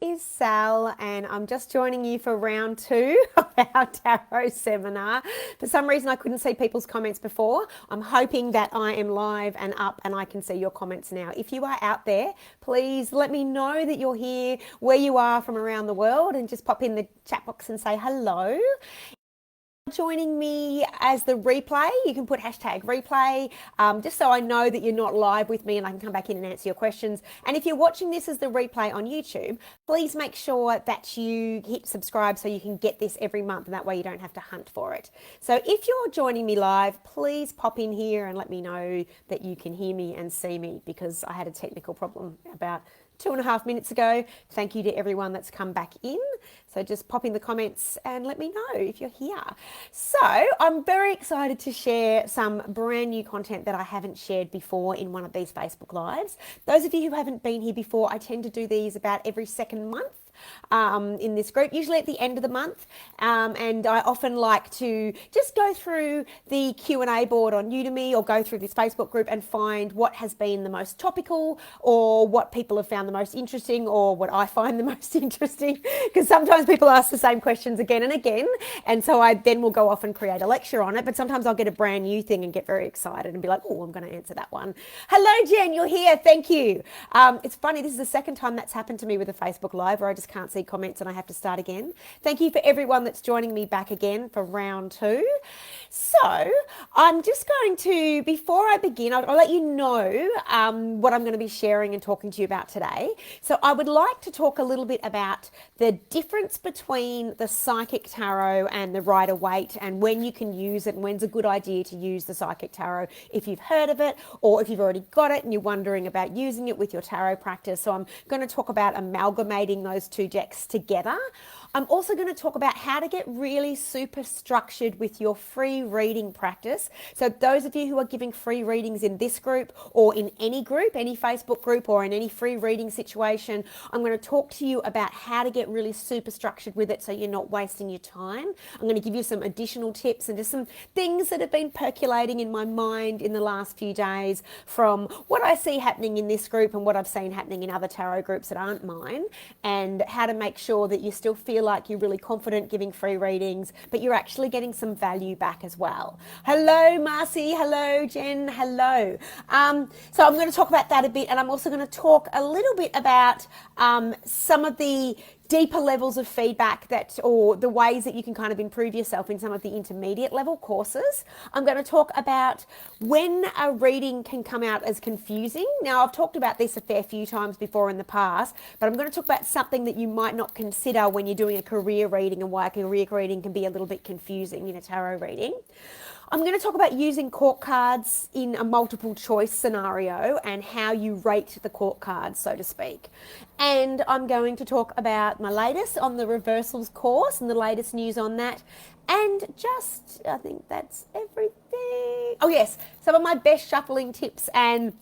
is Sal, and I'm just joining you for round two of our tarot seminar. For some reason, I couldn't see people's comments before. I'm hoping that I am live and up and I can see your comments now. If you are out there, please let me know that you're here, where you are from around the world, and just pop in the chat box and say hello. Joining me as the replay, you can put hashtag replay, just so I know that you're not live with me and I can come back in and answer your questions. And if you're watching this as the replay on YouTube, please make sure that you hit subscribe so you can get this every month, and that way you don't have to hunt for it. So if you're joining me live, please pop in here and let me know that you can hear me and see me, because I had a technical problem about 2.5 minutes ago. Thank you to everyone that's come back in. So just pop in the comments and let me know if you're here. So I'm very excited to share some brand new content that I haven't shared before in one of these Facebook Lives. Those of you who haven't been here before, I tend to do these about every second month. In this group, usually at the end of the month, and I often like to just go through the Q&A board on Udemy or go through this Facebook group and find what has been the most topical, or what people have found the most interesting, or what I find the most interesting, because sometimes people ask the same questions again and again, and so I then will go off and create a lecture on it. But sometimes I'll get a brand new thing and get very excited and be like, oh, I'm going to answer that one. Hello Jen, you're here, thank you. It's funny, this is the second time that's happened to me with a Facebook Live where I just can't see comments and I have to start again. Thank you for everyone that's joining me back again for round two. So I'm just going to, before I begin, I'll let you know what I'm going to be sharing and talking to you about today. So I would like to talk a little bit about the difference between the Psychic Tarot and the Rider-Waite, and when you can use it and when's a good idea to use the Psychic Tarot if you've heard of it, or if you've already got it and you're wondering about using it with your tarot practice. So I'm going to talk about amalgamating those two decks together. I'm also going to talk about how to get really super structured with your free reading practice. So those of you who are giving free readings in this group or in any group, any Facebook group or in any free reading situation, I'm going to talk to you about how to get really super structured with it so you're not wasting your time. I'm going to give you some additional tips and just some things that have been percolating in my mind in the last few days from what I see happening in this group and what I've seen happening in other tarot groups that aren't mine, and how to make sure that you still feel like you're really confident giving free readings, but you're actually getting some value back as well. Hello, Marcy. Hello, Jen. Hello. So I'm going to talk about that a bit, and I'm also going to talk a little bit about some of the deeper levels of feedback or the ways that you can kind of improve yourself in some of the intermediate level courses. I'm going to talk about when a reading can come out as confusing. Now, I've talked about this a fair few times before in the past, but I'm going to talk about something that you might not consider when you're doing a career reading, and why a career reading can be a little bit confusing in a tarot reading. I'm going to talk about using court cards in a multiple choice scenario and how you rate the court cards, so to speak. And I'm going to talk about my latest on the reversals course and the latest news on that. And I think that's everything. Oh yes, some of my best shuffling tips, and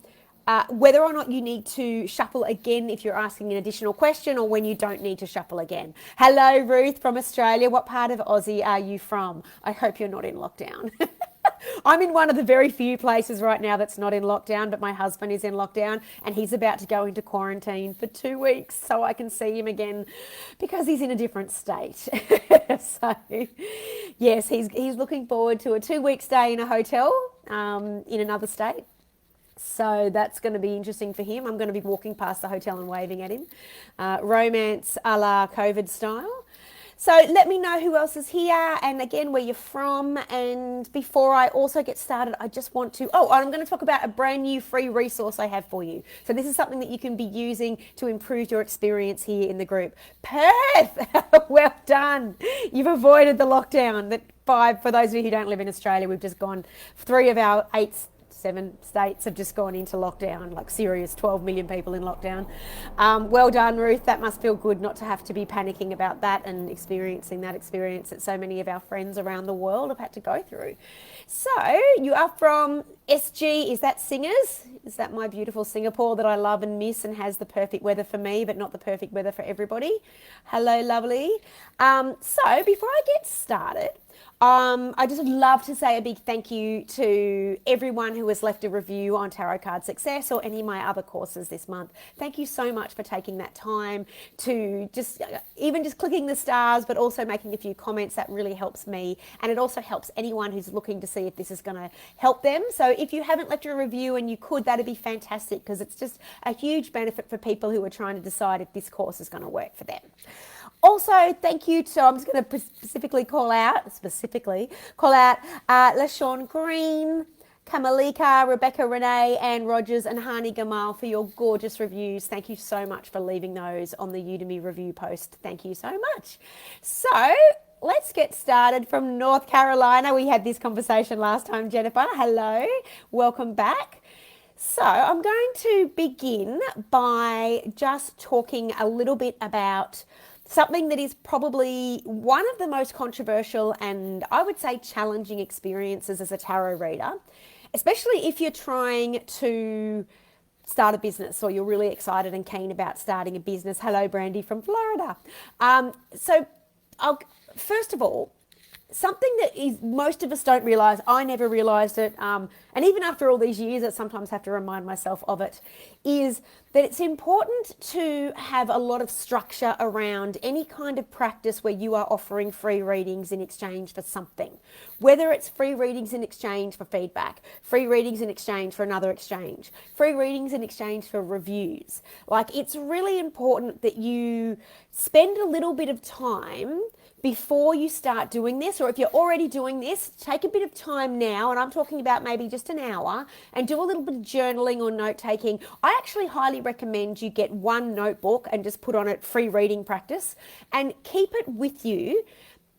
whether or not you need to shuffle again if you're asking an additional question, or when you don't need to shuffle again. Hello, Ruth from Australia. What part of Aussie are you from? I hope you're not in lockdown. I'm in one of the very few places right now that's not in lockdown, but my husband is in lockdown and he's about to go into quarantine for 2 weeks so I can see him again because he's in a different state. So, yes, he's looking forward to a 2-week stay in a hotel in another state. So that's going to be interesting for him. I'm going to be walking past the hotel and waving at him. Romance a la COVID style. So let me know who else is here, and again, where you're from. And before I also get started, I just want to, I'm going to talk about a brand new free resource I have for you. So this is something that you can be using to improve your experience here in the group. Perth! Well done. You've avoided the lockdown. For those of you who don't live in Australia, we've just gone 3 of our 7 states have just gone into lockdown, like serious 12 million people in lockdown. Well done, Ruth. That must feel good not to have to be panicking about that and experiencing that experience that so many of our friends around the world have had to go through. So you are from SG, is that singers? Is that my beautiful Singapore that I love and miss and has the perfect weather for me, but not the perfect weather for everybody? Hello, lovely. So before I get started, I just would love to say a big thank you to everyone who has left a review on Tarot Card Success or any of my other courses this month. Thank you so much for taking that time to just clicking the stars, but also making a few comments. That really helps me, and it also helps anyone who's looking to see if this is going to help them. So if you haven't left a review and you could, that'd be fantastic, because it's just a huge benefit for people who are trying to decide if this course is going to work for them. Also, thank you to, I'm just going to specifically call out LaShawn Green, Kamalika, Rebecca Renee, Anne Rogers, and Hani Gamal for your gorgeous reviews. Thank you so much for leaving those on the Udemy review post. Thank you so much. So let's get started from North Carolina. We had this conversation last time, Jennifer. Hello, welcome back. So I'm going to begin by just talking a little bit about something that is probably one of the most controversial and I would say challenging experiences as a tarot reader, especially if you're trying to start a business or you're really excited and keen about starting a business. Hello, Brandy from Florida. First of all, something that is most of us don't realise, I never realised it, and even after all these years I sometimes have to remind myself of it, is that it's important to have a lot of structure around any kind of practice where you are offering free readings in exchange for something. Whether it's free readings in exchange for feedback, free readings in exchange for another exchange, free readings in exchange for reviews. Like, it's really important that you spend a little bit of time before you start doing this, or if you're already doing this, take a bit of time now, and I'm talking about maybe just an hour, and do a little bit of journaling or note taking. I actually highly recommend you get one notebook and just put on it free reading practice and keep it with you,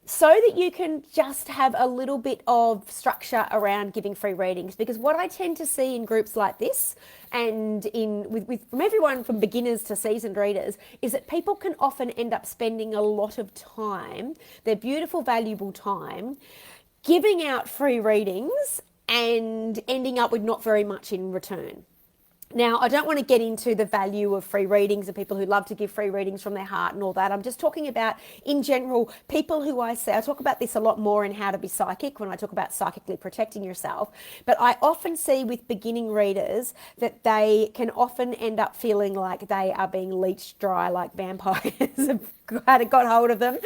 so that you can just have a little bit of structure around giving free readings. Because what I tend to see in groups like this, and from everyone from beginners to seasoned readers, is that people can often end up spending a lot of time, their beautiful, valuable time, giving out free readings and ending up with not very much in return. Now, I don't want to get into the value of free readings and people who love to give free readings from their heart and all that. I'm just talking about, in general, people who I talk about this a lot more in How to Be Psychic when I talk about psychically protecting yourself. But I often see with beginning readers that they can often end up feeling like they are being leached dry, like vampires have got hold of them,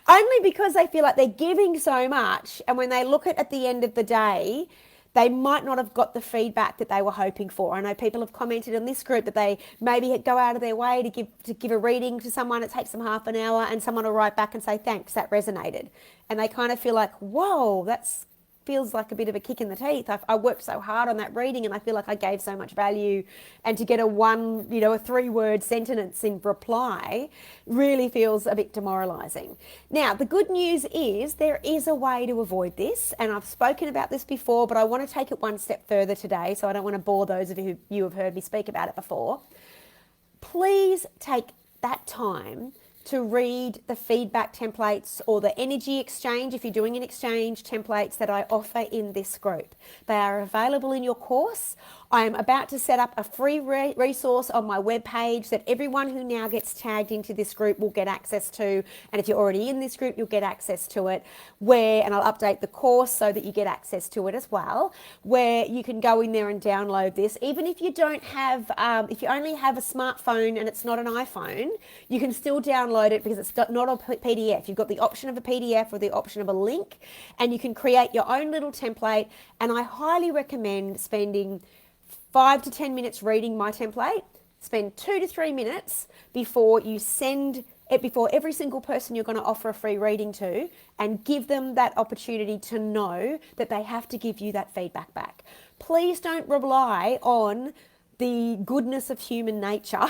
only because they feel like they're giving so much. And when they look at the end of the day, they might not have got the feedback that they were hoping for. I know people have commented in this group that they maybe go out of their way to give a reading to someone. It takes them half an hour, and someone will write back and say, thanks, that resonated. And they kind of feel like, whoa, that's feels like a bit of a kick in the teeth. I worked so hard on that reading and I feel like I gave so much value, and to get a 3-word sentence in reply really feels a bit demoralizing. Now, the good news is there is a way to avoid this, and I've spoken about this before, but I want to take it one step further today, so I don't want to bore those of you who have heard me speak about it before. Please take that time to read the feedback templates or the energy exchange, if you're doing an exchange, templates that I offer in this group. They are available in your course. I am about to set up a free resource on my webpage that everyone who now gets tagged into this group will get access to. And if you're already in this group, you'll get access to it, and I'll update the course so that you get access to it as well, where you can go in there and download this. Even if you don't have, if you only have a smartphone and it's not an iPhone, you can still download it because it's not a PDF. You've got the option of a PDF or the option of a link, and you can create your own little template. And I highly recommend spending 5 to 10 minutes reading my template. Spend 2 to 3 minutes before you send it, before every single person you're going to offer a free reading to, and give them that opportunity to know that they have to give you that feedback back. Please don't rely on the goodness of human nature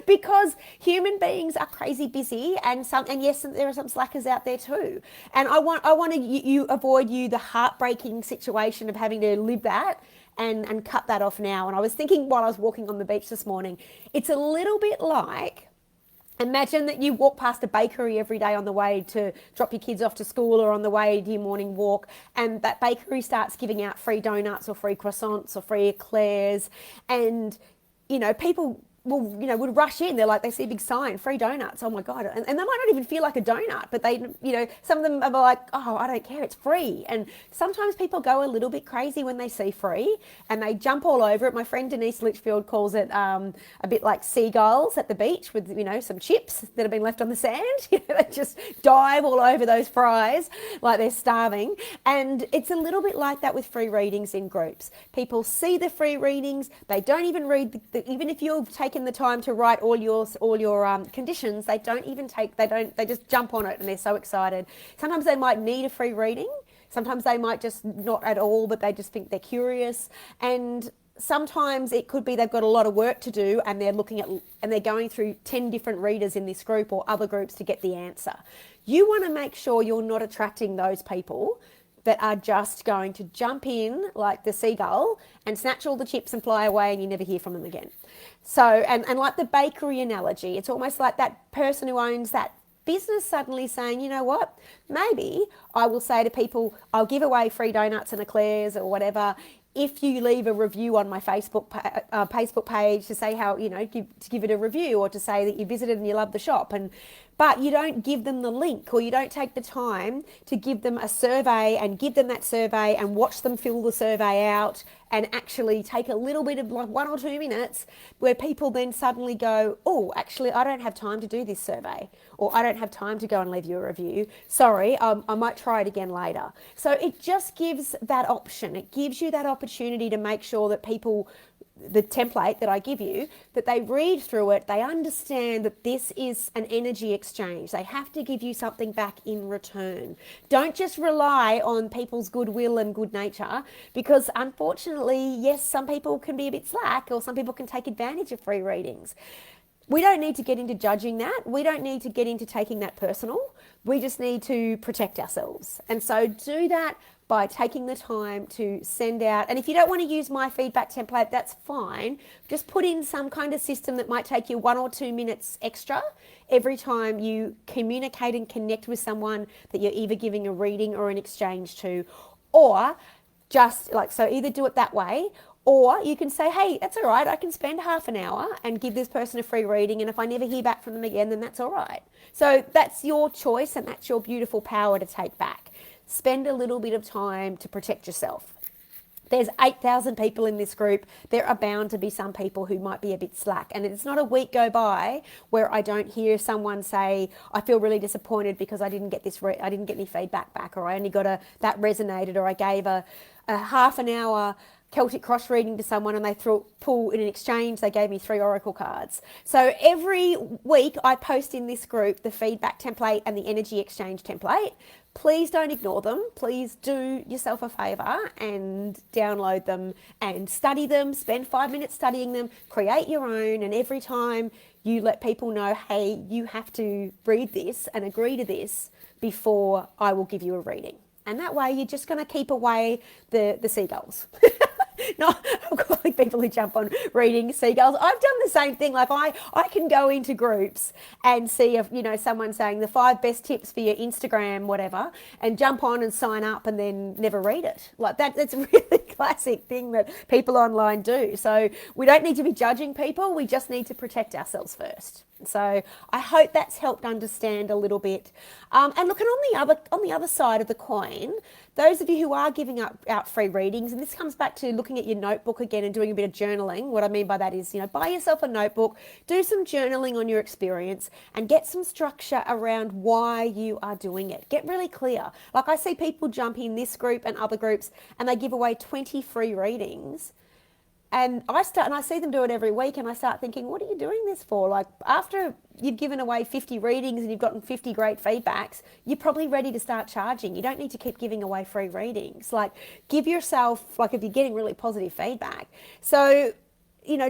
because human beings are crazy busy, and yes, there are some slackers out there too. And I want to avoid the heartbreaking situation of having to live that and cut that off now. And I was thinking while I was walking on the beach this morning, it's a little bit like Imagine that you walk past a bakery every day on the way to drop your kids off to school or on the way to your morning walk, and that bakery starts giving out free donuts or free croissants or free eclairs, and people would rush in. They're like, they see a big sign, free donuts. Oh my God. And they might not even feel like a donut, but some of them are like, oh, I don't care, it's free. And sometimes people go a little bit crazy when they see free and they jump all over it. My friend Denise Litchfield calls it a bit like seagulls at the beach with, some chips that have been left on the sand. They just dive all over those fries like they're starving. And it's a little bit like that with free readings in groups. People see the free readings, they don't even read, even if you've taken the time to write all your conditions, they just jump on it and they're so excited. Sometimes they might need a free reading. Sometimes they might just not at all, but they just think they're curious. And sometimes it could be they've got a lot of work to do and they're going through 10 different readers in this group or other groups to get the answer. You want to make sure you're not attracting those people that are just going to jump in like the seagull and snatch all the chips and fly away and you never hear from them again. So, and like the bakery analogy, it's almost like that person who owns that business suddenly saying, you know what, maybe I will say to people, I'll give away free donuts and eclairs or whatever if you leave a review on my Facebook page to say how, to give it a review or to say that you visited and you love the shop. But you don't give them the link or you don't take the time to give them a survey and give them that survey and watch them fill the survey out and actually take a little bit of like 1 or 2 minutes where people then suddenly go, oh, actually, I don't have time to do this survey or I don't have time to go and leave you a review. Sorry, I might try it again later. So it just gives that option. It gives you that opportunity to make sure that people, the template that I give you, that they read through it, they understand that this is an energy exchange. They have to give you something back in return. Don't just rely on people's goodwill and good nature because unfortunately, yes, some people can be a bit slack or some people can take advantage of free readings. We don't need to get into judging that. We don't need to get into taking that personal. We just need to protect ourselves. And so do that by taking the time to send out. And if you don't want to use my feedback template, that's fine. Just put in some kind of system that might take you 1 or 2 minutes extra every time you communicate and connect with someone that you're either giving a reading or an exchange to, or just like, so either do it that way, or you can say, hey, that's all right, I can spend half an hour and give this person a free reading, and if I never hear back from them again, then that's all right. So that's your choice and that's your beautiful power to take back. Spend a little bit of time to protect yourself. There's 8,000 people in this group. There are bound to be some people who might be a bit slack. And it's not a week go by where I don't hear someone say, I feel really disappointed because I didn't get I didn't get any feedback back, or I only got that resonated, or I gave a half an hour Celtic cross reading to someone and they pull in an exchange, they gave me 3 oracle cards. So every week I post in this group the feedback template and the energy exchange template. Please don't ignore them. Please do yourself a favour and download them and study them. Spend 5 minutes studying them. Create your own. And every time you let people know, hey, you have to read this and agree to this before I will give you a reading. And that way you're just going to keep away the seagulls. No, I'm calling people who jump on reading seagulls. I've done the same thing. Like I can go into groups and see if, someone saying the 5 best tips for your Instagram, whatever, and jump on and sign up and then never read it. Like that's a really classic thing that people online do. So we don't need to be judging people. We just need to protect ourselves first. So I hope that's helped understand a little bit. And looking on the other side of the coin, those of you who are giving out free readings, and this comes back to looking at your notebook again and doing a bit of journaling. What I mean by that is, buy yourself a notebook, do some journaling on your experience and get some structure around why you are doing it. Get really clear. Like I see people jump in this group and other groups and they give away 20 free readings. And I see them do it every week and I start thinking, what are you doing this for? Like after you've given away 50 readings and you've gotten 50 great feedbacks, you're probably ready to start charging. You don't need to keep giving away free readings. Like give yourself, like if you're getting really positive feedback. So,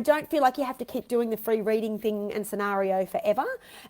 don't feel like you have to keep doing the free reading thing and scenario forever.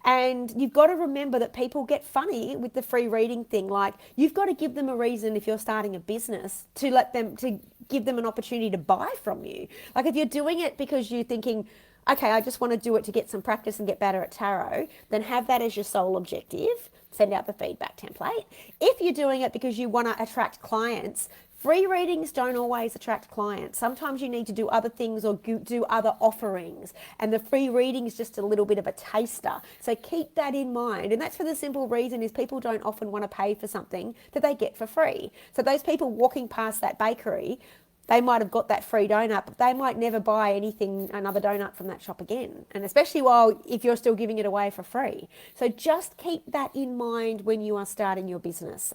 And you've got to remember that people get funny with the free reading thing. Like you've got to give them a reason if you're starting a business to give them an opportunity to buy from you. Like if you're doing it because you're thinking, okay, I just want to do it to get some practice and get better at tarot, then have that as your sole objective. Send out the feedback template. If you're doing it because you want to attract clients, free readings don't always attract clients. Sometimes you need to do other things or do other offerings, and the free reading is just a little bit of a taster. So keep that in mind, and that's for the simple reason is people don't often want to pay for something that they get for free. So those people walking past that bakery, they might have got that free donut, but they might never buy another donut from that shop again. And especially if you're still giving it away for free. So just keep that in mind when you are starting your business.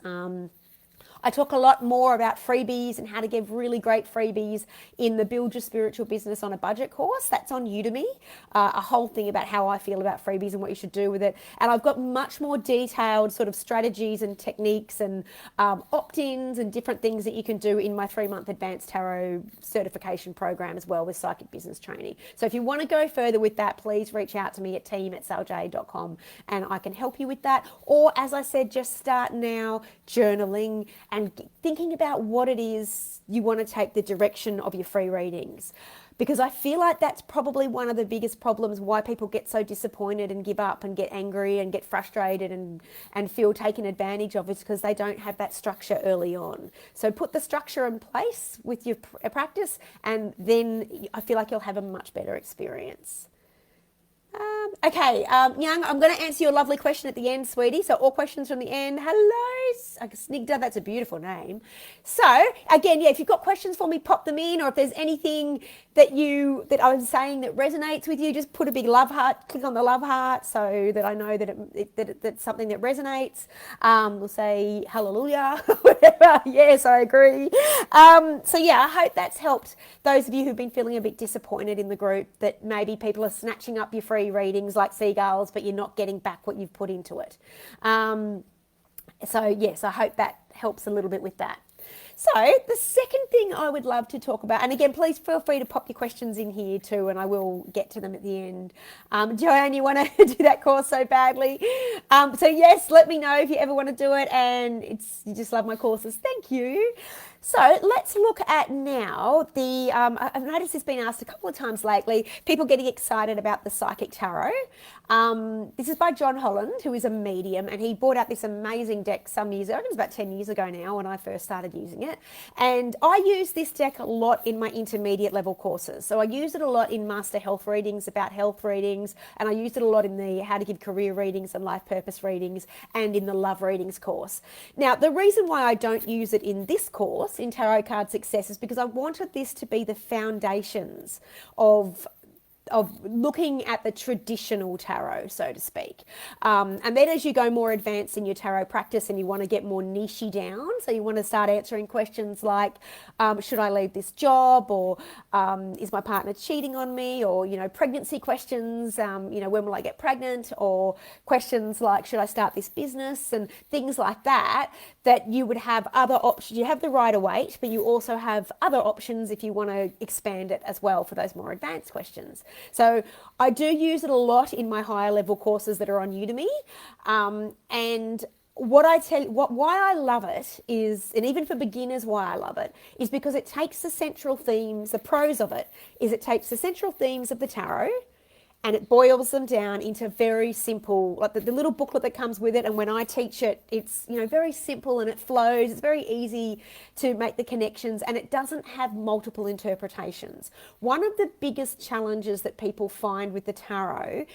I talk a lot more about freebies and how to give really great freebies in the Build Your Spiritual Business on a Budget course. That's on Udemy, a whole thing about how I feel about freebies and what you should do with it. And I've got much more detailed sort of strategies and techniques and opt-ins and different things that you can do in my 3-month Advanced Tarot certification program as well with Psychic Business Training. So if you want to go further with that, please reach out to me at team@saljade.com and I can help you with that. Or as I said, just start now journaling and thinking about what it is you want to take the direction of your free readings. Because I feel like that's probably one of the biggest problems why people get so disappointed and give up and get angry and get frustrated and feel taken advantage of, is because they don't have that structure early on. So put the structure in place with your practice, and then I feel like you'll have a much better experience. Okay, Young, I'm going to answer your lovely question at the end, sweetie. So all questions from the end. Hello, Snigda, that's a beautiful name. So again, yeah, if you've got questions for me, pop them in, or if there's anything that I was saying that resonates with you, just put a big love heart, click on the love heart so that I know that that's something that resonates. We'll say hallelujah, whatever. Yes, I agree. So yeah, I hope that's helped those of you who've been feeling a bit disappointed in the group, that maybe people are snatching up your free readings like seagulls, but you're not getting back what you've put into it. So yes, I hope that helps a little bit with that. So the second thing I would love to talk about, and again, please feel free to pop your questions in here too, and I will get to them at the end. Joanne, you want to do that course so badly. So yes, let me know if you ever want to do it, and you just love my courses. Thank you. So let's look at now I've noticed it's been asked a couple of times lately, people getting excited about the Psychic Tarot. This is by John Holland, who is a medium, and he brought out this amazing deck some years ago. I think it was about 10 years ago now when I first started using it. And I use this deck a lot in my intermediate level courses. So I use it a lot in Master Health readings, about health readings, and I used it a lot in the How to Give Career readings and Life Purpose readings, and in the Love readings course. Now, the reason why I don't use it in this course, in Tarot Card Success, is because I wanted this to be the foundations of looking at the traditional tarot, so to speak. And then as you go more advanced in your tarot practice and you want to get more niche-y down, so you want to start answering questions like, should I leave this job, or is my partner cheating on me, or, pregnancy questions, when will I get pregnant, or questions like, should I start this business, and things like that, that you would have other options. You have the Rider-Waite, but you also have other options if you want to expand it as well for those more advanced questions. So I do use it a lot in my higher level courses that are on Udemy. And what I tell you, why I love it is, and even for beginners, why I love it is because it takes the central themes, the pros of it is it takes the central themes of the tarot and it boils them down into very simple, like the little booklet that comes with it. And when I teach it, it's, very simple and it flows. It's very easy to make the connections, and it doesn't have multiple interpretations. One of the biggest challenges that people find with the tarot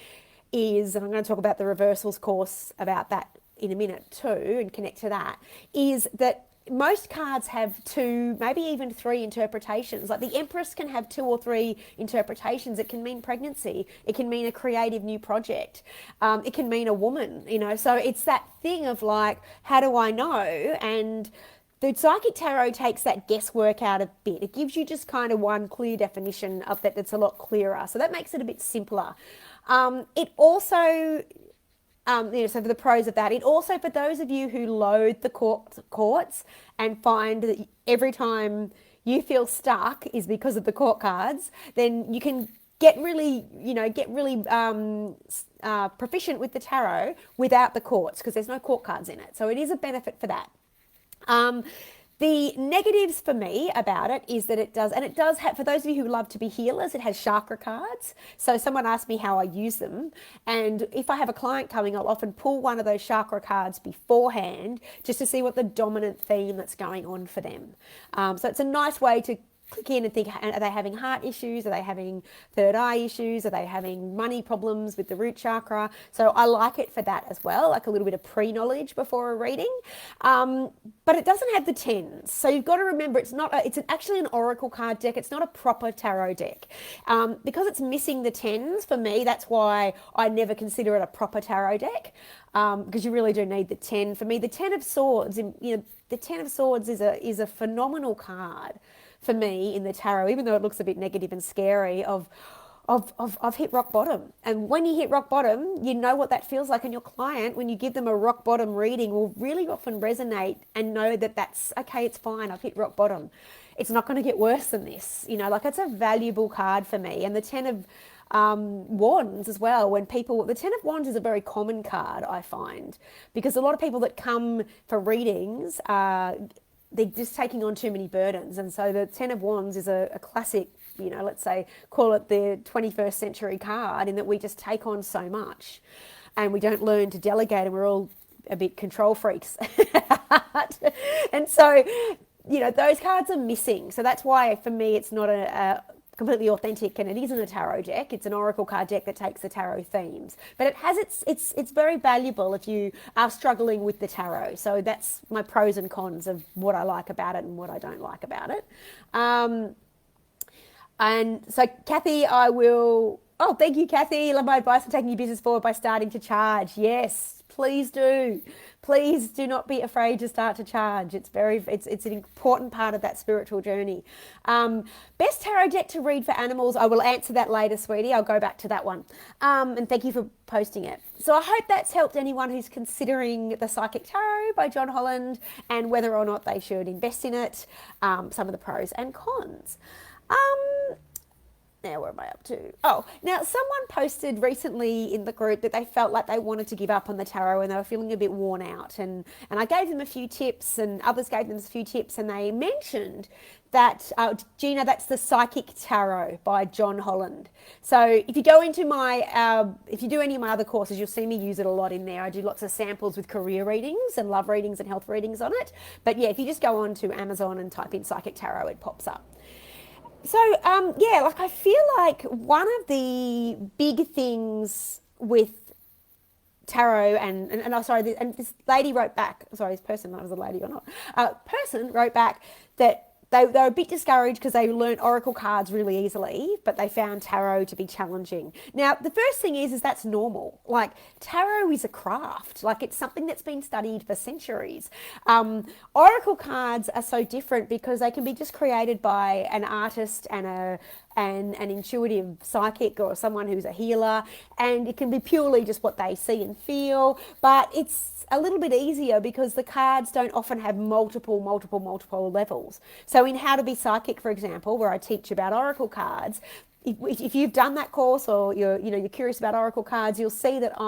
is, and I'm going to talk about the reversals course about that in a minute too, and connect to that, is that most cards have 2, maybe even 3 interpretations. Like the Empress can have 2 or 3 interpretations. It can mean pregnancy. It can mean a creative new project. It can mean a woman, So it's that thing of like, how do I know? And the Psychic Tarot takes that guesswork out a bit. It gives you just kind of one clear definition of that that's a lot clearer. So that makes it a bit simpler. It also... so for the pros of that, it also, for those of you who loathe the courts and find that every time you feel stuck is because of the court cards, then you can get really proficient with the tarot without the courts, because there's no court cards in it. So it is a benefit for that. The negatives for me about it is that it does have, for those of you who love to be healers, it has chakra cards. So someone asked me how I use them. And if I have a client coming, I'll often pull one of those chakra cards beforehand just to see what the dominant theme that's going on for them. So it's a nice way to click in and think, are they having heart issues? Are they having third eye issues? Are they having money problems with the root chakra? So I like it for that as well, like a little bit of pre-knowledge before a reading. But it doesn't have the tens. So you've got to remember it's actually an oracle card deck. It's not a proper tarot deck. Because it's missing the tens, for me, that's why I never consider it a proper tarot deck, because you really do need the 10. For me, the 10 of swords, the 10 of swords is a phenomenal card for me in the tarot, even though it looks a bit negative and scary, I've hit rock bottom. And when you hit rock bottom, you know what that feels like. And your client, when you give them a rock bottom reading, will really often resonate and know that that's okay, it's fine, I've hit rock bottom. It's not going to get worse than this. Like it's a valuable card for me. And the 10 of wands as well. The 10 of wands is a very common card, I find, because a lot of people that come for readings they're just taking on too many burdens. And so the 10 of wands is a classic, let's say, call it the 21st century card, in that we just take on so much and we don't learn to delegate, and we're all a bit control freaks. And so, those cards are missing. So that's why for me it's not a completely authentic, and it isn't a tarot deck. It's an oracle card deck that takes the tarot themes, but it has it's very valuable if you are struggling with the tarot. So that's my pros and cons of what I like about it and what I don't like about it. And so Kathy, thank you, Kathy. Love my advice for taking your business forward by starting to charge. Yes, please do. Please do not be afraid to start to charge. It's an important part of that spiritual journey. Best tarot deck to read for animals. I will answer that later, sweetie. I'll go back to that one. And thank you for posting it. So I hope that's helped anyone who's considering the Psychic Tarot by John Holland and whether or not they should invest in it. Some of the pros and cons. Now, where am I up to? Oh, now someone posted recently in the group that they felt like they wanted to give up on the tarot and they were feeling a bit worn out. And I gave them a few tips, and others gave them a few tips, and they mentioned that, Gina, that's the Psychic Tarot by John Holland. So if you go into if you do any of my other courses, you'll see me use it a lot in there. I do lots of samples with career readings and love readings and health readings on it. But yeah, if you just go on to Amazon and type in Psychic Tarot, it pops up. So, I feel like one of the big things with tarot and this lady wrote back, this person, that was a lady or not, person wrote back that they were a bit discouraged because they learned oracle cards really easily, but they found tarot to be challenging. Now, the first thing is that's normal. Like, tarot is a craft. Like, it's something that's been studied for centuries. Oracle cards are so different because they can be just created by an artist and an intuitive psychic or someone who's a healer, and it can be purely just what they see and feel, but it's a little bit easier because the cards don't often have multiple levels. So in How to Be Psychic, for example, where I teach about oracle cards, if you've done that course or you're curious about oracle cards, you'll see that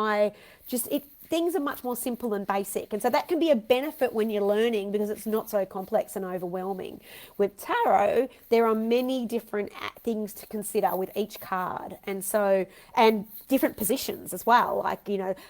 things are much more simple and basic. And so that can be a benefit when you're learning because it's not so complex and overwhelming. With tarot, there are many different things to consider with each card. And different positions as well. Like,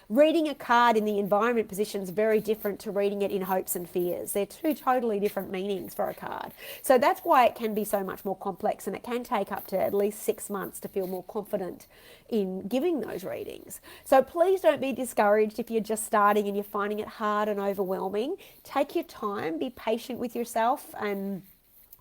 reading a card in the environment position is very different to reading it in hopes and fears. They're two totally different meanings for a card. So that's why it can be so much more complex, and it can take up to at least 6 months to feel more confident in giving those readings. So please don't be discouraged if you're just starting and you're finding it hard and overwhelming. Take your time, be patient with yourself, and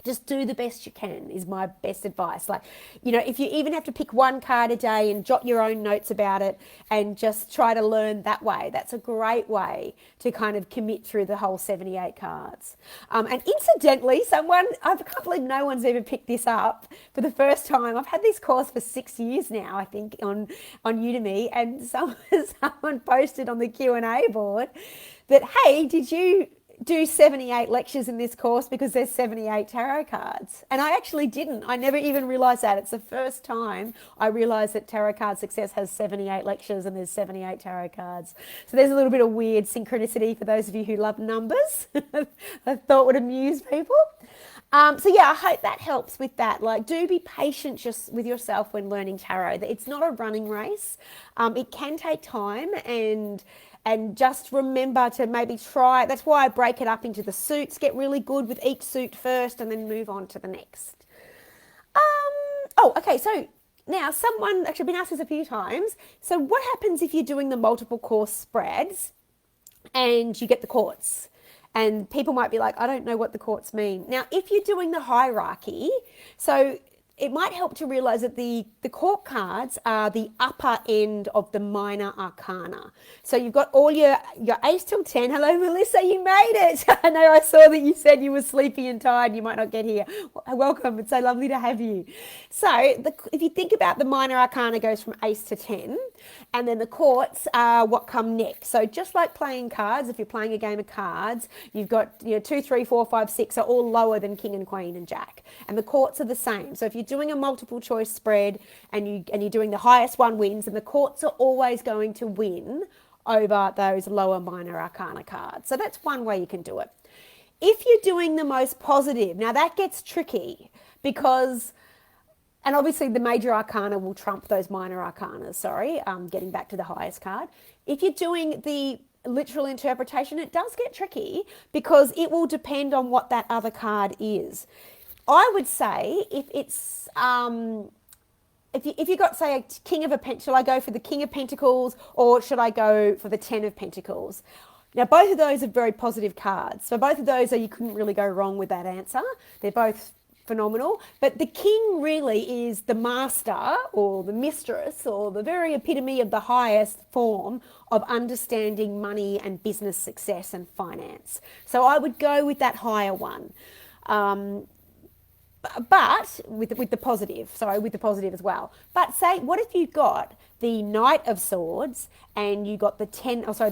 just do the best you can is my best advice. Like, if you even have to pick one card a day and jot your own notes about it and just try to learn that way, that's a great way to kind of commit through the whole 78 cards. And incidentally, I can't believe no one's ever picked this up for the first time. I've had this course for 6 years now, I think, on Udemy, and someone posted on the Q&A board that, hey, did you do 78 lectures in this course because there's 78 tarot cards. And I actually didn't. I never even realised that. It's the first time I realised that Tarot Card Success has 78 lectures and there's 78 tarot cards. So there's a little bit of weird synchronicity for those of you who love numbers. I thought would amuse people. So yeah, I hope that helps with that. Like, do be patient just with yourself when learning tarot. It's not a running race. It can take time, and just remember to maybe try. That's why I break it up into the suits. Get really good with each suit first, and then move on to the next. Okay. So now someone actually been asked this a few times. So what happens if you're doing the multiple course spreads and you get the quartz? And people might be like, I don't know what the quartz mean. Now, if you're doing the hierarchy, so it might help to realise that the court cards are the upper end of the minor arcana. So you've got all your ace till 10. Hello, Melissa, you made it. I know I saw that you said you were sleepy and tired. You might not get here. Welcome. It's so lovely to have you. So if you think about the minor arcana goes from ace to 10, and then the courts are what come next. So just like playing cards, if you're playing a game of cards, you've got 2, 3, 4, 5, 6 are all lower than king and queen and jack. And the courts are the same. So if you're doing a multiple choice spread and you're doing the highest one wins, and the courts are always going to win over those lower minor arcana cards. So that's one way you can do it. If you're doing the most positive, now that gets tricky because, and obviously the major arcana will trump those minor arcanas, getting back to the highest card. If you're doing the literal interpretation, it does get tricky because it will depend on what that other card is. I would say if it's if you got, say, a king of a pentacle, shall I go for the king of pentacles or should I go for the 10 of pentacles? Now, both of those are very positive cards. So both of those you couldn't really go wrong with that answer. They're both phenomenal. But the king really is the master or the mistress or the very epitome of the highest form of understanding money and business success and finance. So I would go with that higher one. But with the positive as well. But say, what if you got the Knight of Swords and you got the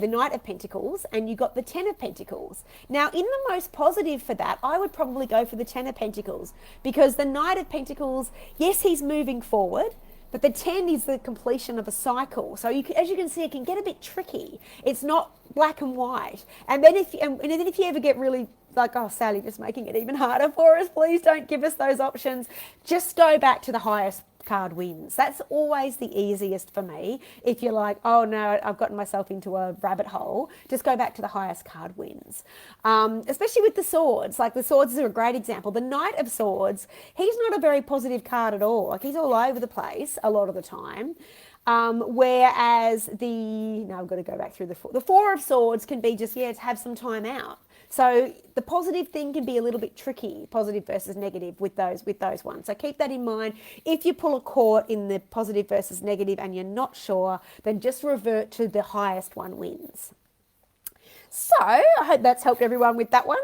Knight of Pentacles and you got the 10 of Pentacles? Now, in the most positive for that, I would probably go for the 10 of Pentacles because the Knight of Pentacles, yes, he's moving forward, but the 10 is the completion of a cycle. So as you can see, it can get a bit tricky. It's not black and white. And then if you ever get really like, oh, Sally, just making it even harder for us, please don't give us those options. Just go back to the highest card wins. That's always the easiest for me. If you're like, oh no, I've gotten myself into a rabbit hole, just go back to the highest card wins. Especially with the swords. Like the swords are a great example. The Knight of Swords, he's not a very positive card at all. Like he's all over the place a lot of the time. Whereas now I've got to go back through the Four of Swords can be just, to have some time out. So the positive thing can be a little bit tricky, positive versus negative with those ones. So keep that in mind. If you pull a court in the positive versus negative and you're not sure, then just revert to the highest one wins. So I hope that's helped everyone with that one.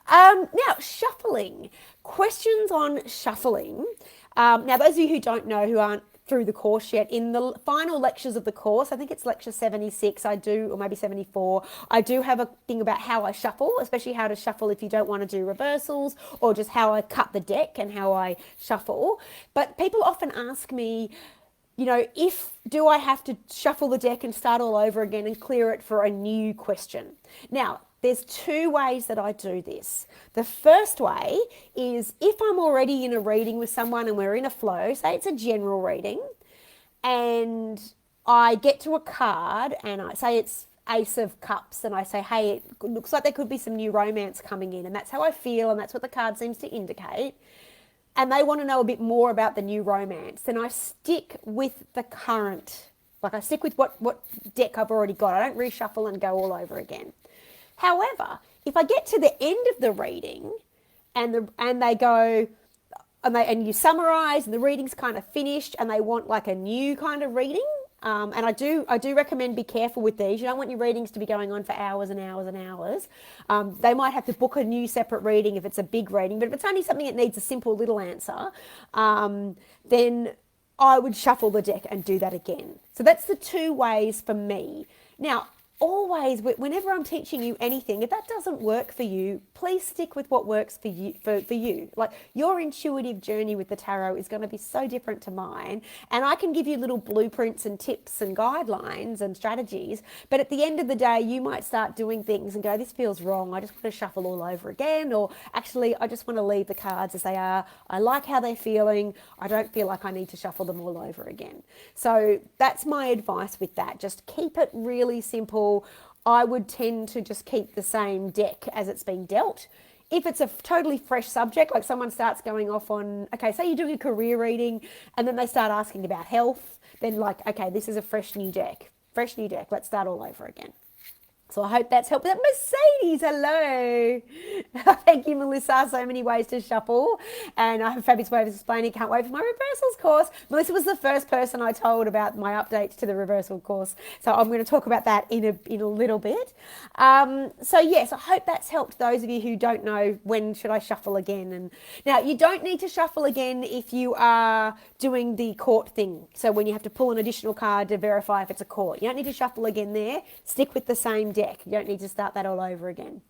Now, shuffling. Questions on shuffling. Now, those of you who don't know, who aren't through the course yet, in the final lectures of the course, I think it's lecture 76, or maybe 74, I do have a thing about how I shuffle, especially how to shuffle if you don't want to do reversals, or just how I cut the deck and how I shuffle. But people often ask me, do I have to shuffle the deck and start all over again and clear it for a new question? Now, there's two ways that I do this. The first way is if I'm already in a reading with someone and we're in a flow, say it's a general reading, and I get to a card and I say it's Ace of Cups and I say, hey, it looks like there could be some new romance coming in, and that's how I feel and that's what the card seems to indicate, and they want to know a bit more about the new romance, then I stick with the current, I stick with what deck I've already got. I don't reshuffle and go all over again. However, if I get to the end of the reading and they go and you summarize and the reading's kind of finished and they want like a new kind of reading, and I do recommend be careful with these. You don't want your readings to be going on for hours and hours and hours. They might have to book a new separate reading if it's a big reading, but if it's only something that needs a simple little answer, then I would shuffle the deck and do that again. So that's the two ways for me. Now, always, whenever I'm teaching you anything, if that doesn't work for you, please stick with what works for you. For you, like your intuitive journey with the tarot is going to be so different to mine, and I can give you little blueprints and tips and guidelines and strategies. But at the end of the day, you might start doing things and go, "This feels wrong. I just want to shuffle all over again," or actually, I just want to leave the cards as they are. I like how they're feeling. I don't feel like I need to shuffle them all over again. So that's my advice with that. Just keep it really simple. I would tend to just keep the same deck as it's been dealt. If it's a totally fresh subject, like someone starts going off on, okay, say you're doing a career reading and then they start asking about health, then like, okay, this is a fresh new deck, let's start all over again. So I hope that's helped. Mercedes, hello. Thank you, Melissa. So many ways to shuffle. And I have a fabulous way of explaining. Can't wait for my reversals course. Melissa was the first person I told about my updates to the reversal course. So I'm going to talk about that in a little bit. So yes, I hope that's helped those of you who don't know when should I shuffle again. And now you don't need to shuffle again if you are doing the court thing. So when you have to pull an additional card to verify if it's a court, you don't need to shuffle again there. Stick with the same deck. You don't need to start that all over again.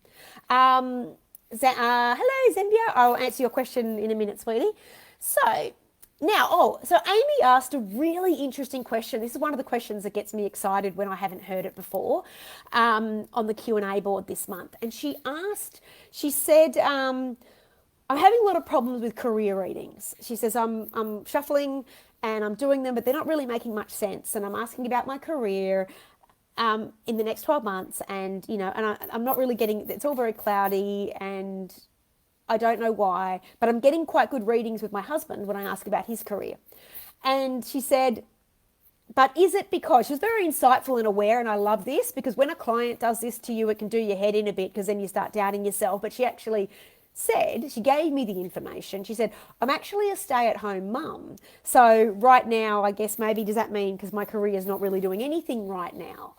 Hello, Zambia. I'll answer your question in a minute, sweetie. So now, so Amy asked a really interesting question. This is one of the questions that gets me excited when I haven't heard it before, on the Q&A board this month. And she said, I'm having a lot of problems with career readings. She says, I'm shuffling and I'm doing them, but they're not really making much sense. And I'm asking about my career in the next 12 months. And, I'm not really getting, it's all very cloudy and I don't know why, but I'm getting quite good readings with my husband when I ask about his career. And she said, but is it because, she was very insightful and aware, and I love this, because when a client does this to you, it can do your head in a bit because then you start doubting yourself. But she actually said, she gave me the information. She said, I'm actually a stay-at-home mum. So right now, I guess maybe does that mean because my career is not really doing anything right now?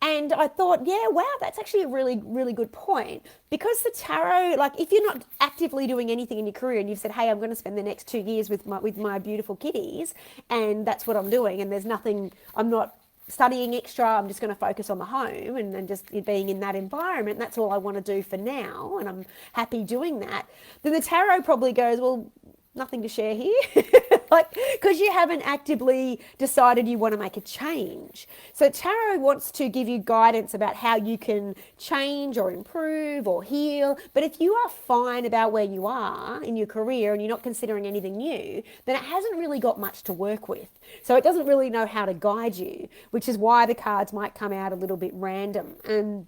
And I thought, yeah, wow, that's actually a really, really good point. Because the tarot, like if you're not actively doing anything in your career and you've said, hey, I'm going to spend the next 2 years with my beautiful kitties, and that's what I'm doing, and there's nothing, I'm not studying extra, I'm just going to focus on the home and just being in that environment, and that's all I want to do for now, and I'm happy doing that, then the tarot probably goes, well, nothing to share here. Like, because you haven't actively decided you want to make a change. So tarot wants to give you guidance about how you can change or improve or heal. But if you are fine about where you are in your career and you're not considering anything new, then it hasn't really got much to work with. So it doesn't really know how to guide you, which is why the cards might come out a little bit random. And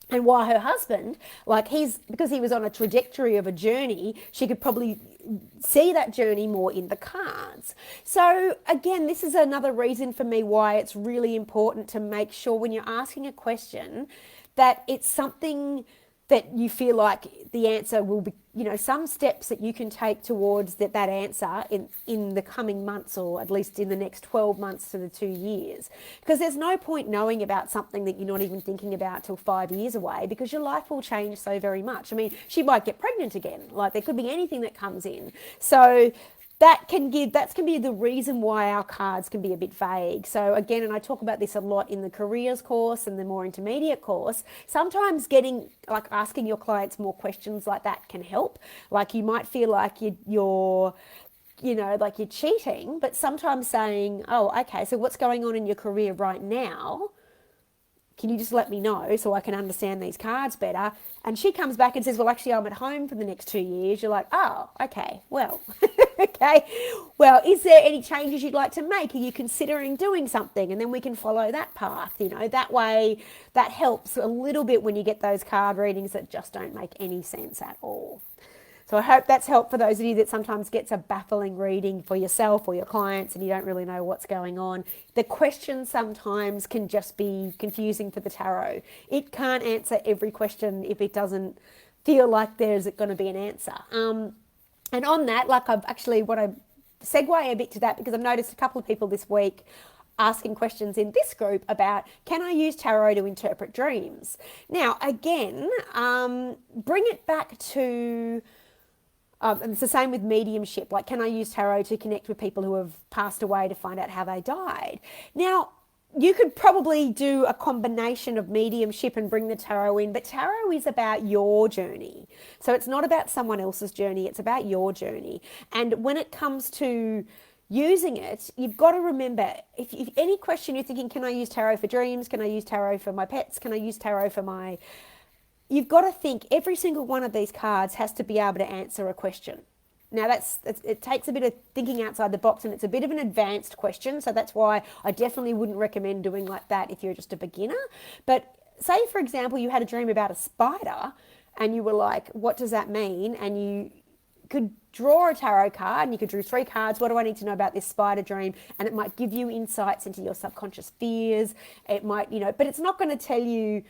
why her husband, like because he was on a trajectory of a journey, she could probably see that journey more in the cards. So again, this is another reason for me why it's really important to make sure when you're asking a question that it's something that you feel like the answer will be, some steps that you can take towards that answer in the coming months, or at least in the next 12 months to the 2 years. Because there's no point knowing about something that you're not even thinking about till 5 years away, because your life will change so very much. I mean, she might get pregnant again. Like, there could be anything that comes in. So that can be the reason why our cards can be a bit vague. So again, and I talk about this a lot in the careers course and the more intermediate course, sometimes asking your clients more questions like that can help. Like, you might feel like you're cheating, but sometimes saying, oh, okay, so what's going on in your career right now? Can you just let me know so I can understand these cards better? And she comes back and says, well, actually, I'm at home for the next 2 years. You're like, oh, okay, well, okay. Well, is there any changes you'd like to make? Are you considering doing something? And then we can follow that path. That way that helps a little bit when you get those card readings that just don't make any sense at all. So I hope that's helped for those of you that sometimes gets a baffling reading for yourself or your clients and you don't really know what's going on. The questions sometimes can just be confusing for the tarot. It can't answer every question if it doesn't feel like there's going to be an answer. And on that, like, I've actually want to segue a bit to that, because I've noticed a couple of people this week asking questions in this group about, can I use tarot to interpret dreams? Now, again, bring it back to... and it's the same with mediumship. Like, can I use tarot to connect with people who have passed away to find out how they died? Now, you could probably do a combination of mediumship and bring the tarot in, but tarot is about your journey. So it's not about someone else's journey, it's about your journey. And when it comes to using it, you've got to remember, if any question you're thinking, can I use tarot for dreams? Can I use tarot for my pets? Can I use tarot for my... You've got to think every single one of these cards has to be able to answer a question. Now, it takes a bit of thinking outside the box, and it's a bit of an advanced question, so that's why I definitely wouldn't recommend doing like that if you're just a beginner. But say, for example, you had a dream about a spider, and you were like, what does that mean? And you could draw a tarot card, and you could draw 3 cards. What do I need to know about this spider dream? And it might give you insights into your subconscious fears. It might, but it's not going to tell you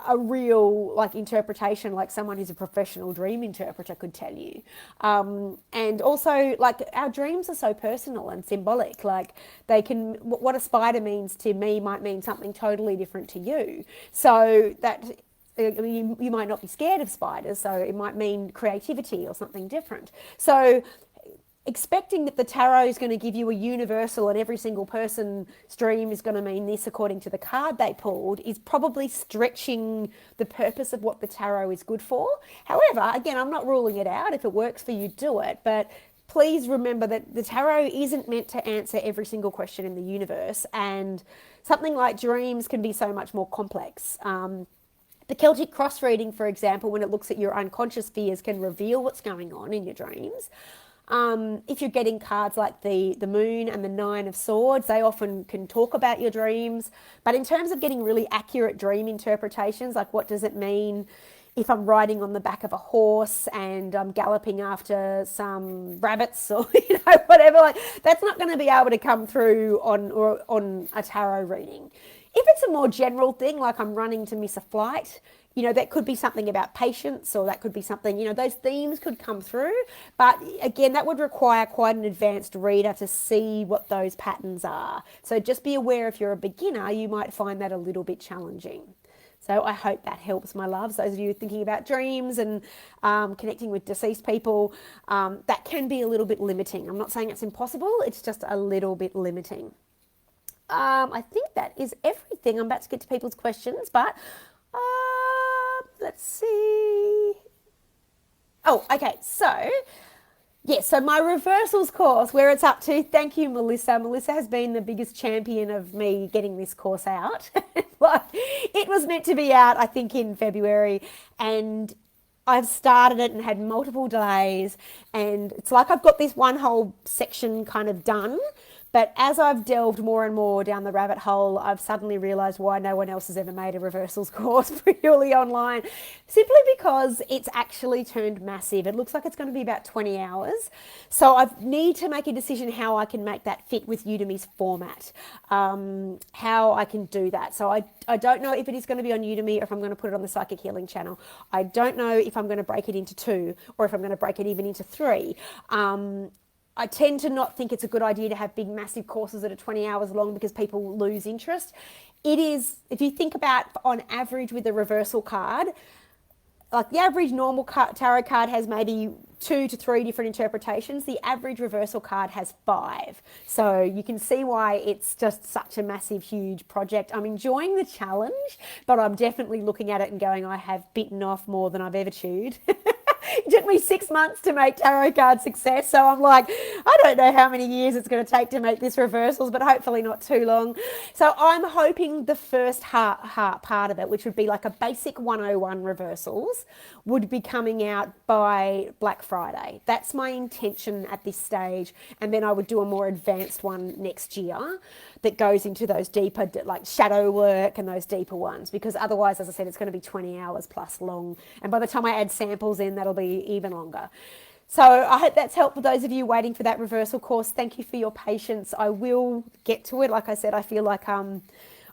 a real like interpretation like someone who's a professional dream interpreter could tell you. And also, like, our dreams are so personal and symbolic. Like, they can, what a spider means to me might mean something totally different to you. So that, I mean, you might not be scared of spiders, so it might mean creativity or something different. So expecting that the tarot is going to give you a universal and every single person's dream is going to mean this according to the card they pulled is probably stretching the purpose of what the tarot is good for. However, again, I'm not ruling it out. If it works for you, do it. But please remember that the tarot isn't meant to answer every single question in the universe, and something like dreams can be so much more complex. The Celtic cross reading, for example, when it looks at your unconscious fears, can reveal what's going on in your dreams. If you're getting cards like the Moon and the Nine of Swords, they often can talk about your dreams. But in terms of getting really accurate dream interpretations, like what does it mean if I'm riding on the back of a horse and I'm galloping after some rabbits or whatever, like, that's not going to be able to come through on a tarot reading. If it's a more general thing, like I'm running to miss a flight, that could be something about patience, or that could be something, those themes could come through. But again, that would require quite an advanced reader to see what those patterns are. So just be aware, if you're a beginner, you might find that a little bit challenging. So I hope that helps, my loves. Those of you thinking about dreams and connecting with deceased people, that can be a little bit limiting. I'm not saying it's impossible, it's just a little bit limiting. I think that is everything. I'm about to get to people's questions, but... let's see. Oh, okay. So, so my reversals course, where it's up to, thank you, Melissa. Melissa has been the biggest champion of me getting this course out. It was meant to be out, I think, in February, and I've started it and had multiple delays, and it's like I've got this one whole section kind of done. But as I've delved more and more down the rabbit hole, I've suddenly realised why no one else has ever made a reversals course purely online. Simply because it's actually turned massive. It looks like it's going to be about 20 hours. So I need to make a decision how I can make that fit with Udemy's format, how I can do that. So I don't know if it is going to be on Udemy or if I'm going to put it on the Psychic Healing channel. I don't know if I'm going to break it into 2 or if I'm going to break it even into 3. I tend to not think it's a good idea to have big, massive courses that are 20 hours long because people lose interest. It is, if you think about on average with a reversal card, like the average normal tarot card has maybe 2 to 3 different interpretations. The average reversal card has 5. So you can see why it's just such a massive, huge project. I'm enjoying the challenge, but I'm definitely looking at it and going, I have bitten off more than I've ever chewed. It took me 6 months to make Tarot Card Success, so I'm like, I don't know how many years it's going to take to make this reversals, but hopefully not too long. So I'm hoping the first part of it, which would be like a basic 101 reversals, would be coming out by Black Friday. That's my intention at this stage, and then I would do a more advanced one next year that goes into those deeper, like shadow work and those deeper ones, because otherwise, as I said, it's going to be 20 hours plus long, and by the time I add samples in, that'll be even longer. So I hope that's helped with those of you waiting for that reversal course. Thank you for your patience. I will get to it. Like I said, I feel like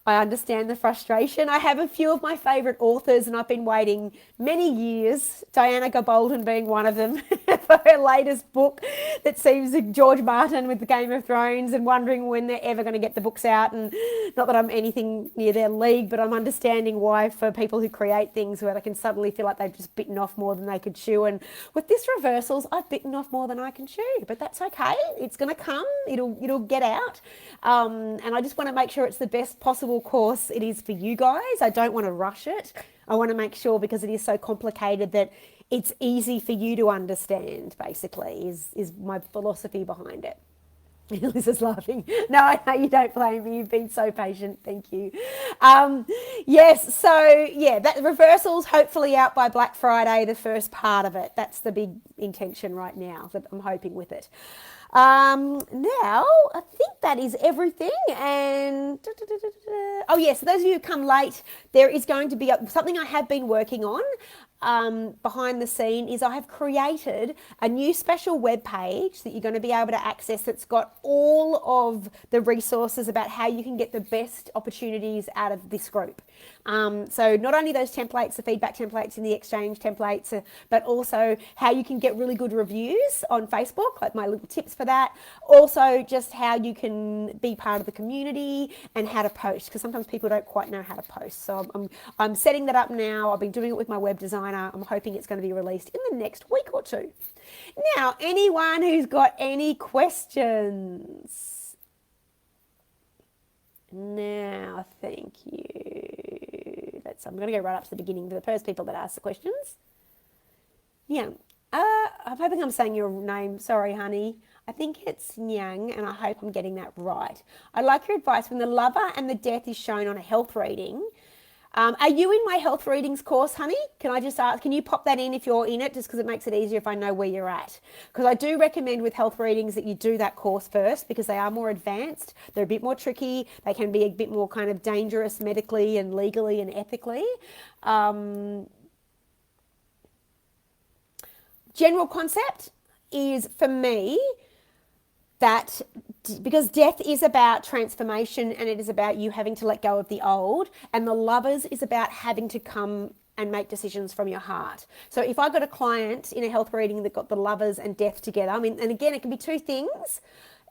I understand the frustration. I have a few of my favourite authors, and I've been waiting many years, Diana Gabaldon being one of them, for her latest book that seems George Martin with the Game of Thrones, and wondering when they're ever going to get the books out. And not that I'm anything near their league, but I'm understanding why for people who create things where they can suddenly feel like they've just bitten off more than they could chew. And with this reversals, I've bitten off more than I can chew, but that's okay. It's going to come. It'll get out. And I just want to make sure it's the best possible course it is for you guys. I don't want to rush it. I want to make sure, because it is so complicated, that it's easy for you to understand, basically, is my philosophy behind it. Liz is laughing. No, I know you don't blame me. You've been so patient. Thank you. Yes, so yeah, that reversal's hopefully out by Black Friday, the first part of it. That's the big intention right now that I'm hoping with it. Now, I think that is everything. And oh yes, those of you who come late, there is going to be something I have been working on. Behind the scene is I have created a new special web page that you're going to be able to access, that's got all of the resources about how you can get the best opportunities out of this group. So not only those templates, the feedback templates and the exchange templates, but also how you can get really good reviews on Facebook, like my little tips for that. Also just how you can be part of the community and how to post, because sometimes people don't quite know how to post. So I'm setting that up now. I've been doing it with my web designer. I'm hoping it's going to be released in the next week or two. Now, anyone who's got any questions? Now, thank you. I'm going to go right up to the beginning for the first people that ask the questions. Yeah. I'm hoping I'm saying your name. Sorry, honey. I think it's Nyang, and I hope I'm getting that right. I'd like your advice when the lover and the death is shown on a health reading. Are you in my health readings course, honey? Can I just ask, can you pop that in if you're in it, just because it makes it easier if I know where you're at? Because I do recommend with health readings that you do that course first, because they are more advanced. They're a bit more tricky. They can be a bit more kind of dangerous medically and legally and ethically. General concept is, for me, that because death is about transformation, and it is about you having to let go of the old, and the lovers is about having to come and make decisions from your heart. So if I got a client in a health reading that got the lovers and death together, I mean, and again, it can be two things.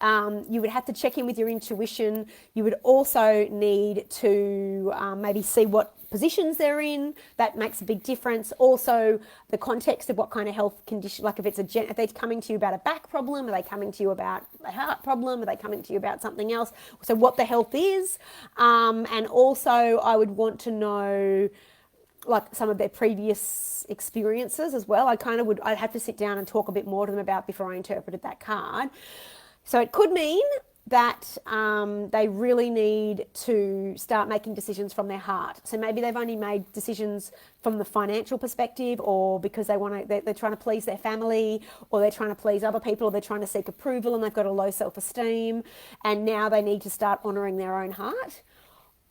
You would have to check in with your intuition. You would also need to maybe see what positions they're in. That makes a big difference. Also, the context of what kind of health condition, like if they're coming to you about a back problem, are they coming to you about a heart problem, are they coming to you about something else? So what the health is. And also I would want to know like some of their previous experiences as well. I'd have to sit down and talk a bit more to them about before I interpreted that card. So it could mean that they really need to start making decisions from their heart. So maybe they've only made decisions from the financial perspective, or because they're trying to please their family, or they're trying to please other people, or they're trying to seek approval and they've got a low self-esteem, and now they need to start honouring their own heart.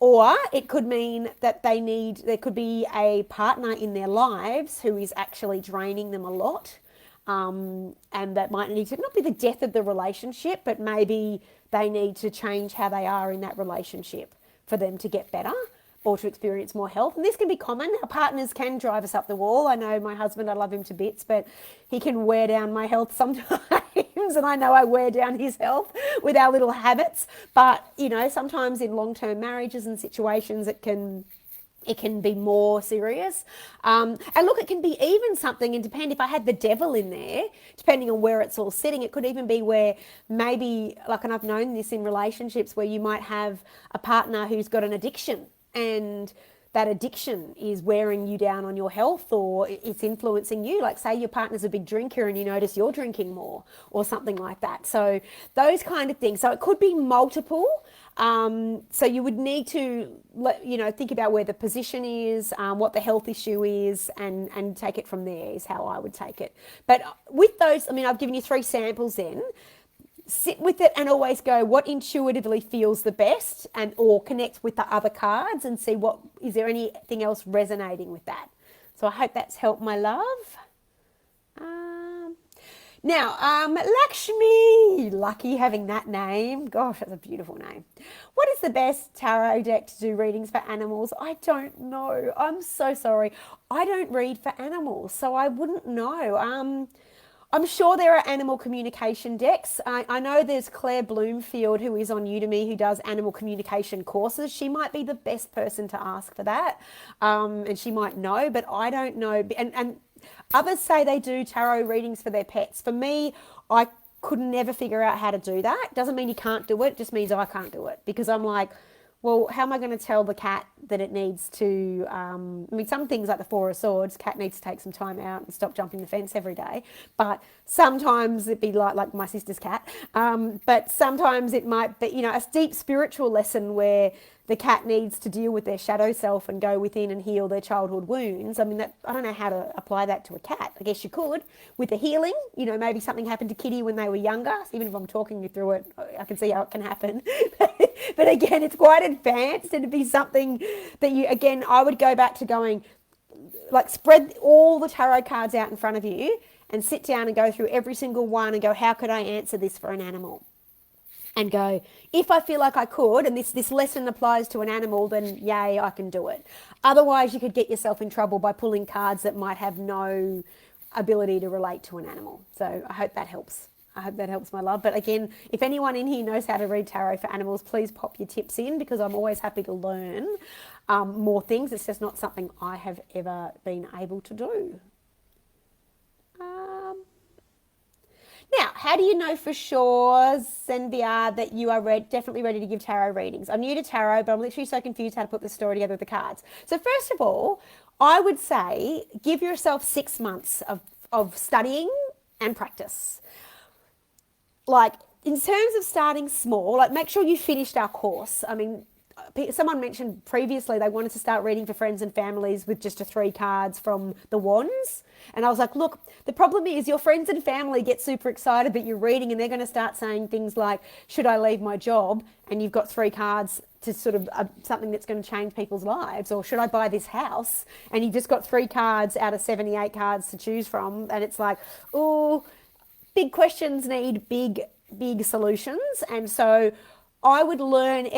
Or it could mean that there could be a partner in their lives who is actually draining them a lot. And that might need to not be the death of the relationship, but maybe they need to change how they are in that relationship for them to get better or to experience more health. And this can be common. Our partners can drive us up the wall. I know my husband, I love him to bits, but he can wear down my health sometimes. And I know I wear down his health with our little habits. But, sometimes in long-term marriages and situations, it can be more serious. And look, it can be even something, and depend if I had the devil in there, depending on where it's all sitting, it could even be where maybe, and I've known this in relationships, where you might have a partner who's got an addiction, and that addiction is wearing you down on your health, or it's influencing you. Like say your partner's a big drinker and you notice you're drinking more or something like that. So those kind of things. So it could be multiple. So you would need to think about where the position is, what the health issue is, and take it from there is how I would take it. But with those, I've given you 3 samples then. Sit with it and always go what intuitively feels the best, or connect with the other cards and see is there anything else resonating with that. So I hope that's helped, my love. Now, Lakshmi, lucky having that name. Gosh, that's a beautiful name. What is the best tarot deck to do readings for animals? I don't know. I'm so sorry. I don't read for animals, so I wouldn't know. I'm sure there are animal communication decks. I know there's Claire Bloomfield, who is on Udemy, who does animal communication courses. She might be the best person to ask for that, and she might know, but I don't know. And others say they do tarot readings for their pets. For me, I could never figure out how to do that. Doesn't mean you can't do it, just means I can't do it, because I'm like, well, how am I going to tell the cat that it needs to, I mean, some things like the Four of Swords, cat needs to take some time out and stop jumping the fence every day. But sometimes it'd be like my sister's cat. But sometimes it might be, a deep spiritual lesson where the cat needs to deal with their shadow self and go within and heal their childhood wounds. I mean, I don't know how to apply that to a cat. I guess you could with the healing. Maybe something happened to Kitty when they were younger. Even if I'm talking you through it, I can see how it can happen. But again, it's quite advanced, and it'd be something that I would go back to going, like, spread all the tarot cards out in front of you and sit down and go through every single one and go, how could I answer this for an animal? And go, if I feel like I could, and this lesson applies to an animal, then yay, I can do it. Otherwise, you could get yourself in trouble by pulling cards that might have no ability to relate to an animal. So I hope that helps. I hope that helps, my love. But again, if anyone in here knows how to read tarot for animals, please pop your tips in, because I'm always happy to learn more things. It's just not something I have ever been able to do. Now, how do you know for sure, Zenvia, that you are definitely ready to give tarot readings? I'm new to tarot, but I'm literally so confused how to put the story together with the cards. So first of all, I would say give yourself 6 months of studying and practice. Like, in terms of starting small, like, make sure you finished our course. I mean, someone mentioned previously they wanted to start reading for friends and families with just 3 cards from the wands. And I was like, look, the problem is your friends and family get super excited that you're reading, and they're going to start saying things like, should I leave my job? And you've got 3 cards to sort of something that's going to change people's lives. Or should I buy this house? And you've just got 3 cards out of 78 cards to choose from. And it's like, oh, big questions need big solutions. And so I would learn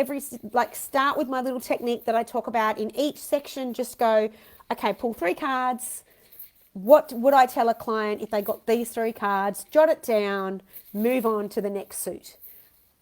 start with my little technique that I talk about in each section. Just go, okay, pull 3 cards. What would I tell a client if they got these 3 cards? Jot it down, move on to the next suit.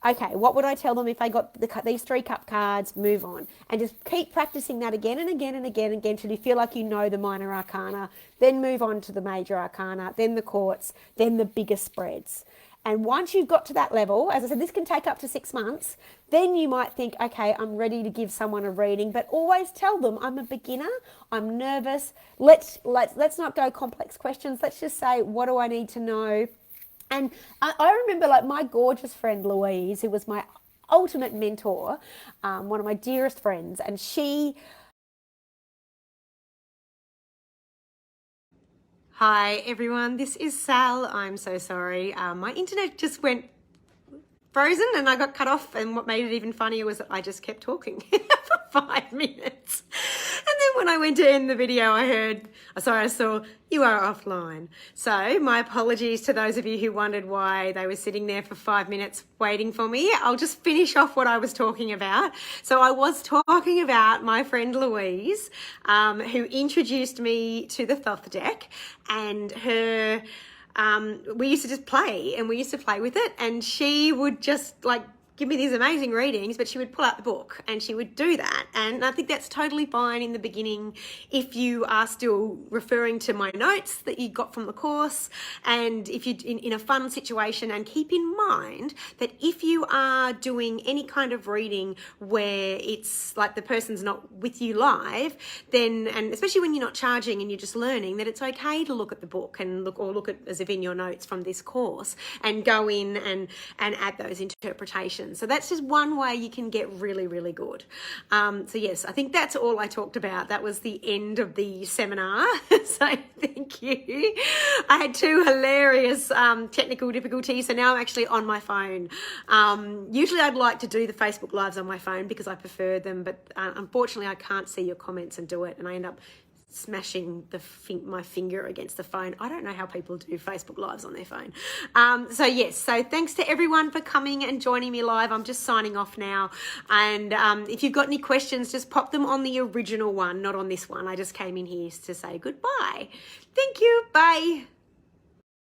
Okay, what would I tell them if they got these 3 cup cards? Move on. And just keep practicing that again and again and again and again till you feel like you know the minor arcana. Then move on to the major arcana, then the courts, then the bigger spreads. And once you've got to that level, as I said, this can take up to 6 months, then you might think, okay, I'm ready to give someone a reading, but always tell them, I'm a beginner, I'm nervous. Let's not go complex questions. Let's just say, what do I need to know? And I remember, like, my gorgeous friend Louise, who was my ultimate mentor, one of my dearest friends, and she... Hi everyone, this is Sal. I'm so sorry. My internet just went frozen and I got cut off, and what made it even funnier was that I just kept talking for 5 minutes. And then when I went to end the video, I saw you are offline. So my apologies to those of you who wondered why they were sitting there for 5 minutes waiting for me. I'll just finish off what I was talking about. So I was talking about my friend Louise, who introduced me to the Thoth deck, and her... we used to just play, and we used to play with it, and she would just give me these amazing readings, but she would pull out the book and she would do that. And I think that's totally fine in the beginning if you are still referring to my notes that you got from the course, and if you're in a fun situation. And keep in mind that if you are doing any kind of reading where it's like the person's not with you live, then, and especially when you're not charging and you're just learning, that it's okay to look at the book and look at as if in your notes from this course, and go in and add those interpretations. So that's just one way you can get really, really good. So yes, I think that's all I talked about. That was the end of the seminar. So thank you. I had 2 hilarious technical difficulties. So now I'm actually on my phone. Usually I'd like to do the Facebook Lives on my phone because I prefer them, but unfortunately I can't see your comments and do it, and I end up smashing my finger against the phone. I don't know how people do Facebook Lives on their phone. So thanks to everyone for coming and joining me live. I'm just signing off now. And if you've got any questions, just pop them on the original one, not on this one. I just came in here to say goodbye. Thank you. Bye.